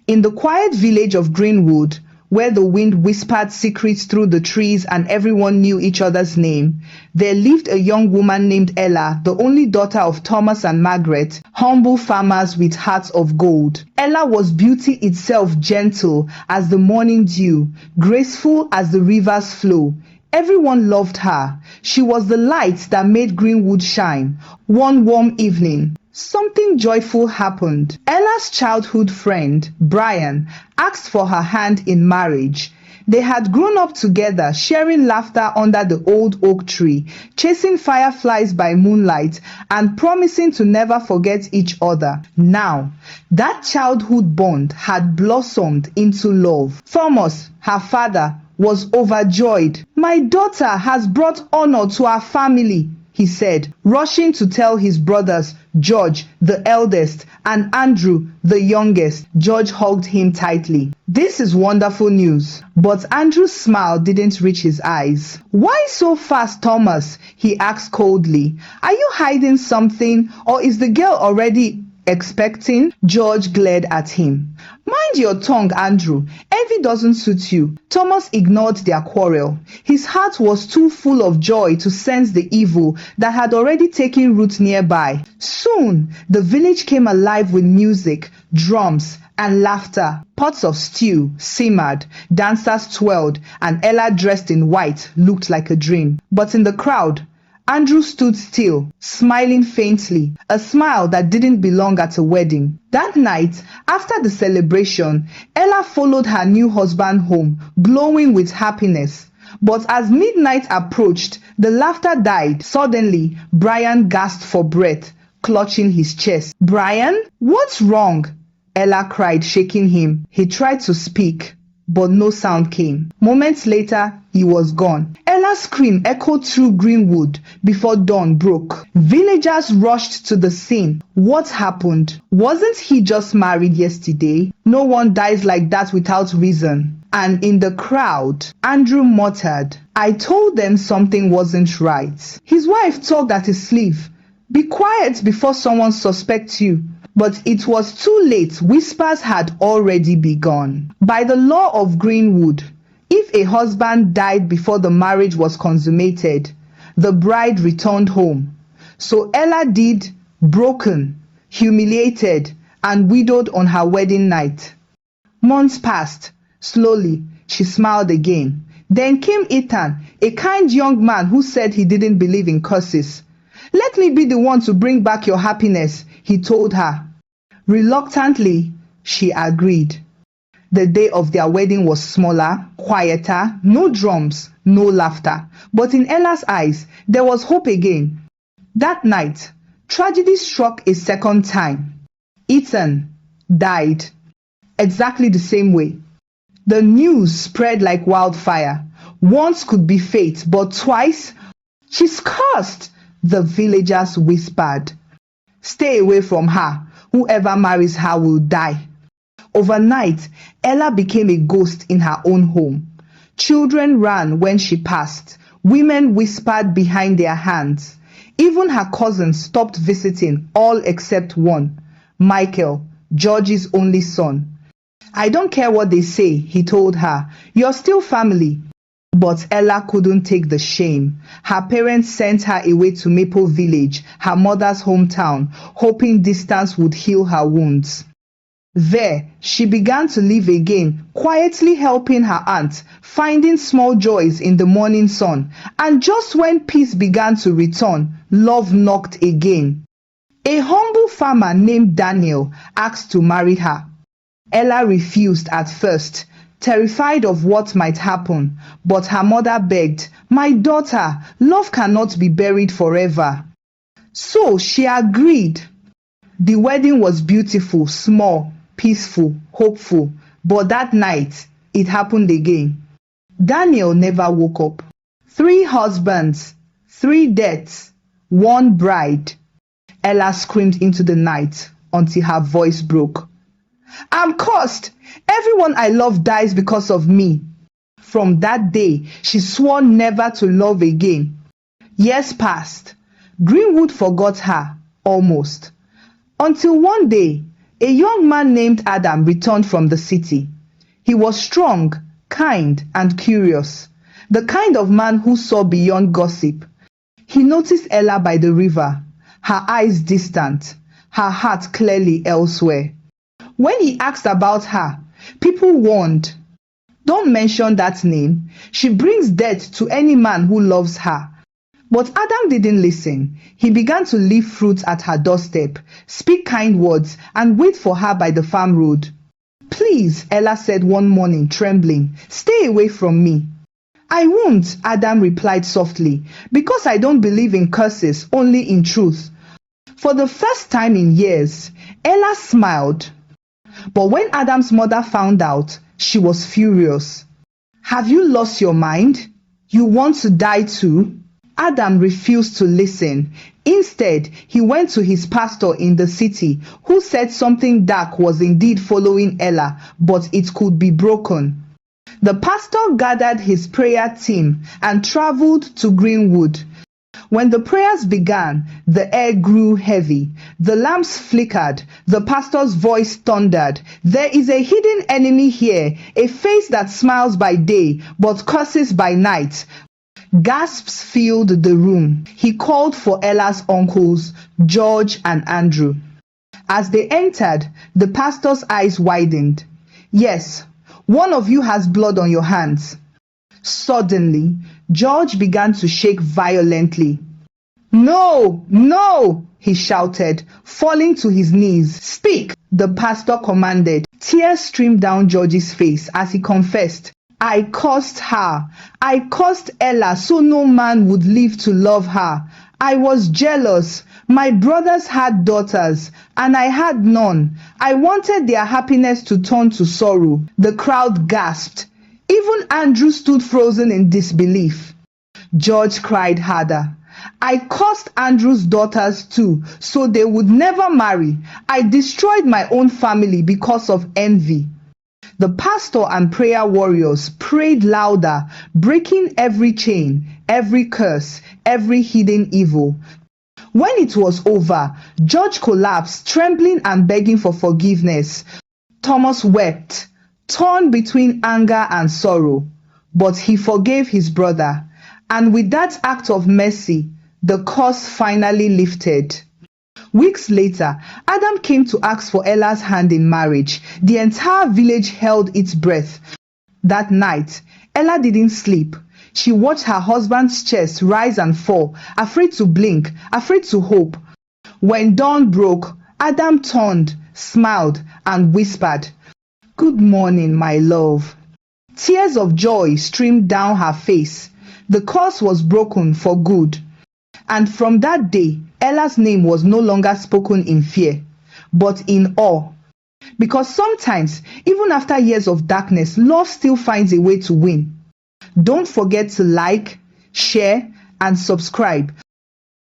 In the quiet village of Greenwood, where the wind whispered secrets through the trees and everyone knew each other's name, there lived a young woman named Ella, the only daughter of Thomas and Margaret, humble farmers with hearts of gold. Ella was beauty itself, gentle as the morning dew, graceful as the river's flow. Everyone loved her. She was the light that made Greenwood shine. One warm evening, something joyful happened. Ella's childhood friend, Brian, asked for her hand in marriage. They had grown up together, sharing laughter under the old oak tree, chasing fireflies by moonlight, and promising to never forget each other. Now, that childhood bond had blossomed into love. Thomas, her father, was overjoyed. "My daughter has brought honor to our family," he said, rushing to tell his brothers, George, the eldest, and Andrew, the youngest. George hugged him tightly. "This is wonderful news." But Andrew's smile didn't reach his eyes. "Why so fast, Thomas?" he asked coldly. "Are you hiding something, or is the girl already expecting?" George glared at him. "Mind your tongue, Andrew. Envy doesn't suit you." Thomas ignored their quarrel. His heart was too full of joy to sense the evil that had already taken root nearby. Soon, the village came alive with music, drums, and laughter. Pots of stew simmered, dancers twirled, and Ella, dressed in white, looked like a dream. But in the crowd, Andrew stood still, smiling faintly, a smile that didn't belong at a wedding. That night, after the celebration, Ella followed her new husband home, glowing with happiness. But as midnight approached, the laughter died. Suddenly, Brian gasped for breath, clutching his chest. "Brian, what's wrong?" Ella cried, shaking him. He tried to speak, but no sound came. Moments later, he was gone. Ella's scream echoed through Greenwood before dawn broke. Villagers rushed to the scene. What happened? Wasn't he just married yesterday? No one dies like that without reason. And in the crowd, Andrew muttered, "I told them something wasn't right." His wife tugged at his sleeve. "Be quiet before someone suspects you." But it was too late. Whispers had already begun. By the law of Greenwood, if a husband died before the marriage was consummated, the bride returned home. So Ella did, broken, humiliated, and widowed on her wedding night. Months passed. Slowly, she smiled again. Then came Ethan, a kind young man who said he didn't believe in curses. "Let me be the one to bring back your happiness," he told her. Reluctantly, she agreed. The day of their wedding was smaller, quieter, no drums, no laughter. But in Ella's eyes, there was hope again. That night, tragedy struck a second time. Ethan died, exactly the same way. The news spread like wildfire. Once could be fate, but twice, "She's cursed," the villagers whispered. "Stay away from her. Whoever marries her will die." Overnight, Ella became a ghost in her own home. Children ran when she passed. Women whispered behind their hands. Even her cousins stopped visiting, all except one, Michael, George's only son. "I don't care what they say," he told her. "You're still family." But Ella couldn't take the shame. Her parents sent her away to Maple Village, her mother's hometown, hoping distance would heal her wounds. There, she began to live again, quietly helping her aunt, finding small joys in the morning sun. And just when peace began to return, love knocked again. A humble farmer named Daniel asked to marry her. Ella refused at first, terrified of what might happen, but her mother begged, "My daughter, love cannot be buried forever." So she agreed. The wedding was beautiful, small, peaceful, hopeful, but that night, it happened again. Daniel never woke up. 3 husbands, 3 deaths, 1 bride. Ella screamed into the night until her voice broke. "I'm cursed. Everyone I love dies because of me." From that day, she swore never to love again. Years passed. Greenwood forgot her, almost. Until one day, A young man named Adam returned from the city. He was strong, kind, and curious, the kind of man who saw beyond gossip. He noticed Ella by the river, her eyes distant, her heart clearly elsewhere. When he asked about her, people warned, "Don't mention that name. She brings death to any man who loves her." But Adam didn't listen. He began to leave fruit at her doorstep, speak kind words, and wait for her by the farm road. "Please," Ella said one morning, trembling, "stay away from me." "I won't," Adam replied softly, "because I don't believe in curses, only in truth." For the first time in years, Ella smiled. But when Adam's mother found out, she was furious. "Have you lost your mind? You want to die too?" Adam refused to listen. Instead, he went to his pastor in the city, who said something dark was indeed following Ella, but it could be broken. The pastor gathered his prayer team and traveled to Greenwood. When the prayers began, the air grew heavy. The lamps flickered. The pastor's voice thundered. "There is a hidden enemy here, a face that smiles by day, but curses by night." Gasps filled the room. He called for Ella's uncles, George and Andrew. As they entered, the pastor's eyes widened. "Yes, one of you has blood on your hands." Suddenly, George began to shake violently. "No, no!" he shouted, falling to his knees. "Speak!" the pastor commanded. Tears streamed down George's face as he confessed, "I cursed her. I cursed Ella so no man would live to love her. I was jealous. My brothers had daughters, and I had none. I wanted their happiness to turn to sorrow." The crowd gasped. Even Andrew stood frozen in disbelief. George cried harder. "I cursed Andrew's daughters too, so they would never marry. I destroyed my own family because of envy." The pastor and prayer warriors prayed louder, breaking every chain, every curse, every hidden evil. When it was over, George collapsed, trembling and begging for forgiveness. Thomas wept, torn between anger and sorrow, but he forgave his brother, and with that act of mercy, the curse finally lifted. Weeks later, Adam came to ask for Ella's hand in marriage. The entire village held its breath. That night, Ella didn't sleep. She watched her husband's chest rise and fall, afraid to blink, afraid to hope. When dawn broke, Adam turned, smiled, and whispered, "Good morning, my love." Tears of joy streamed down her face. The curse was broken for good. And from that day, Ella's name was no longer spoken in fear, but in awe. Because sometimes, even after years of darkness, love still finds a way to win. Don't forget to like, share, and subscribe